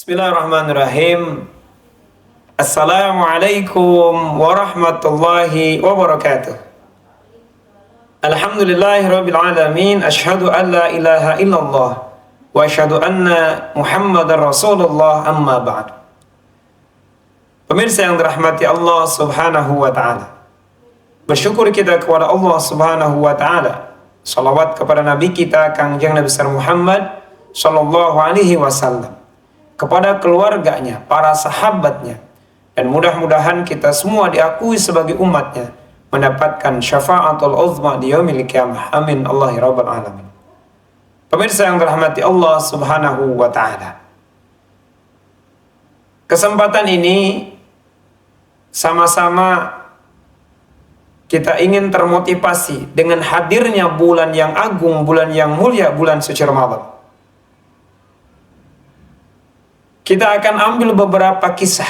Bismillahirrahmanirrahim. Assalamualaikum warahmatullahi wabarakatuh. Alhamdulillahirabbil alamin. Asyhadu an la ilaha illallah wa asyhadu anna Muhammadar Rasulullah, amma ba'd. Pemirsa yang dirahmati Allah Subhanahu wa taala. Bersyukur kita kepada Allah Subhanahu wa taala. Shalawat kepada Nabi kita Kangjeng Nabi besar Muhammad sallallahu alaihi wasallam, kepada keluarganya, para sahabatnya, dan mudah-mudahan kita semua diakui sebagai umatnya mendapatkan syafaatul uzma di yaumil qiyamah. Amin Allah ya rabbal alamin. Pemirsa yang dirahmati Allah Subhanahu wa taala, kesempatan ini sama-sama kita ingin termotivasi dengan hadirnya bulan yang agung, bulan yang mulia, bulan suci Ramadan. Kita akan ambil beberapa kisah.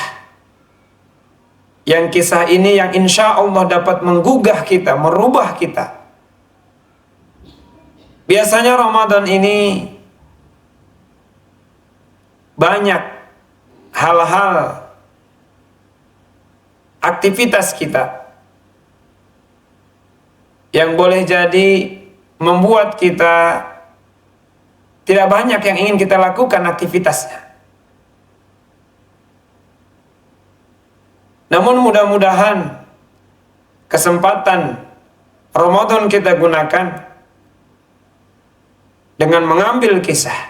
Yang kisah ini yang insya Allah dapat menggugah kita, merubah kita. Biasanya Ramadan ini banyak hal-hal, aktivitas kita yang boleh jadi membuat kita tidak banyak yang ingin kita lakukan aktivitasnya. Namun mudah-mudahan kesempatan Ramadan kita gunakan dengan mengambil kisah,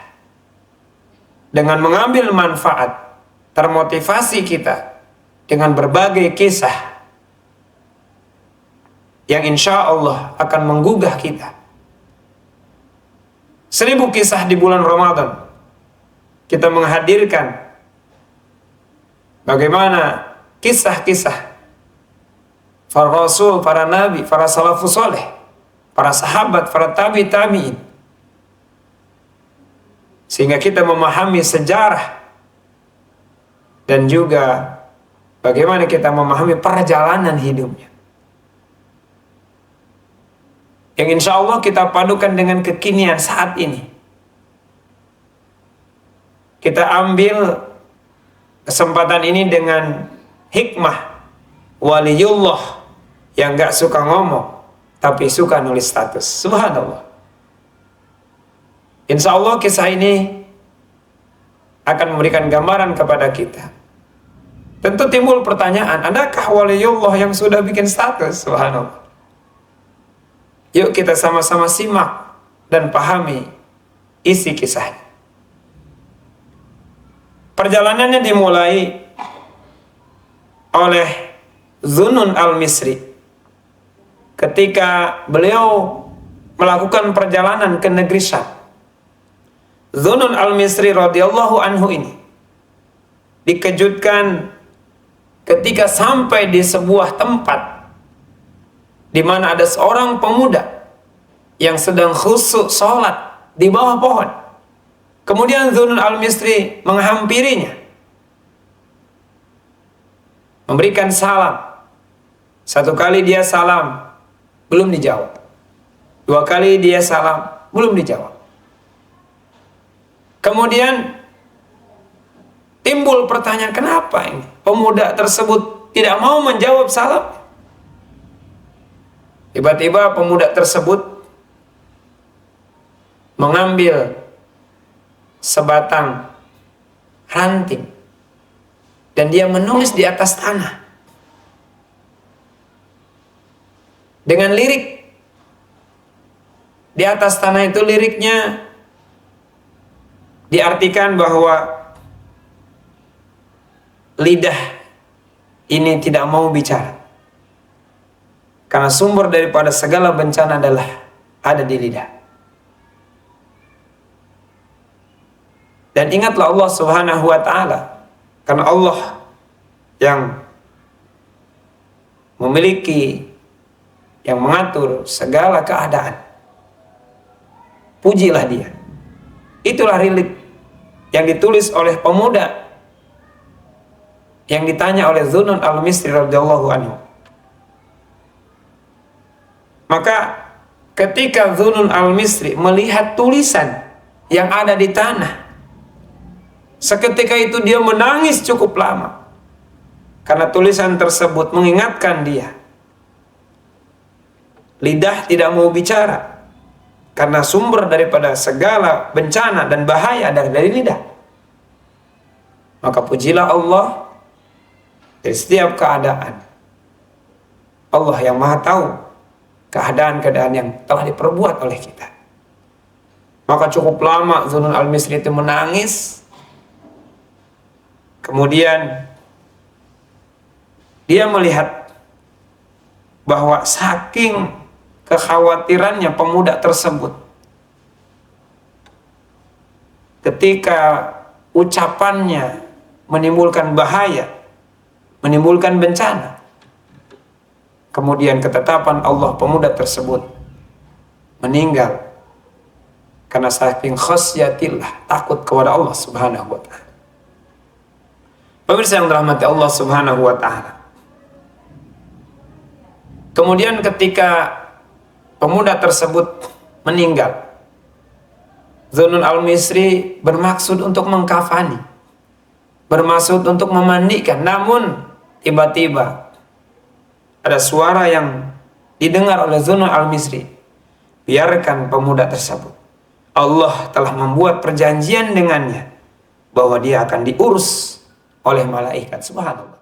dengan mengambil manfaat, termotivasi kita dengan berbagai kisah yang insya Allah akan menggugah kita. 1000 kisah di bulan Ramadan kita menghadirkan bagaimana kisah-kisah para rasul, para nabi, para salafus soleh, para sahabat, para tabi'in, sehingga kita memahami sejarah dan juga bagaimana kita memahami perjalanan hidupnya, yang insya Allah kita padukan dengan kekinian saat ini. Kita ambil kesempatan ini dengan hikmah waliullah yang gak suka ngomong tapi suka nulis status. Subhanallah. Insya Allah kisah ini akan memberikan gambaran kepada kita. Tentu timbul pertanyaan, adakah waliullah yang sudah bikin status? Subhanallah. Yuk kita sama-sama simak dan pahami isi kisahnya. Perjalanannya dimulai oleh Dzunun al-Misri ketika beliau melakukan perjalanan ke negeri Syam. Dzunun al-Misri radhiyallahu anhu ini dikejutkan ketika sampai di sebuah tempat di mana ada seorang pemuda yang sedang khusyuk sholat di bawah pohon. Kemudian Dzunun al-Misri menghampirinya, memberikan salam. Satu kali dia salam, belum dijawab. 2 kali dia salam, belum dijawab. Kemudian timbul pertanyaan, kenapa ini pemuda tersebut tidak mau menjawab salam? Tiba-tiba pemuda tersebut mengambil sebatang ranting dan dia menulis di atas tanah dengan lirik. Di atas tanah itu liriknya diartikan bahwa lidah ini tidak mau bicara karena sumber daripada segala bencana adalah ada di lidah. Dan ingatlah Allah Subhanahu wa taala, karena Allah yang memiliki, yang mengatur segala keadaan. Pujilah dia. Itulah lirik yang ditulis oleh pemuda yang ditanya oleh Dzunun al-Misri radhiyallahu anhu. Maka ketika Dzunun al-Misri melihat tulisan yang ada di tanah, Seketika itu dia menangis cukup lama. Karena tulisan tersebut mengingatkan dia. Lidah tidak mau bicara. Karena sumber daripada segala bencana dan bahaya dari lidah. Maka pujilah Allah dari setiap keadaan. Allah yang maha tahu keadaan-keadaan yang telah diperbuat oleh kita. Maka cukup lama Zunnun al-Misri itu menangis. Kemudian dia melihat bahwa saking kekhawatirannya pemuda tersebut, ketika ucapannya menimbulkan bahaya, menimbulkan bencana, kemudian ketetapan Allah, pemuda tersebut meninggal karena saking khasyatillah, takut kepada Allah Subhanahu wa ta'ala. Pemirsa yang dirahmati Allah Subhanahu wa ta'ala, kemudian ketika pemuda tersebut meninggal, Zunnun al-Misri bermaksud untuk mengkafani, bermaksud untuk memandikan. Namun tiba-tiba ada suara yang didengar oleh Zunnun al-Misri. Biarkan pemuda tersebut, Allah telah membuat perjanjian dengannya bahwa dia akan diurus oleh malaikat. Subhanallah.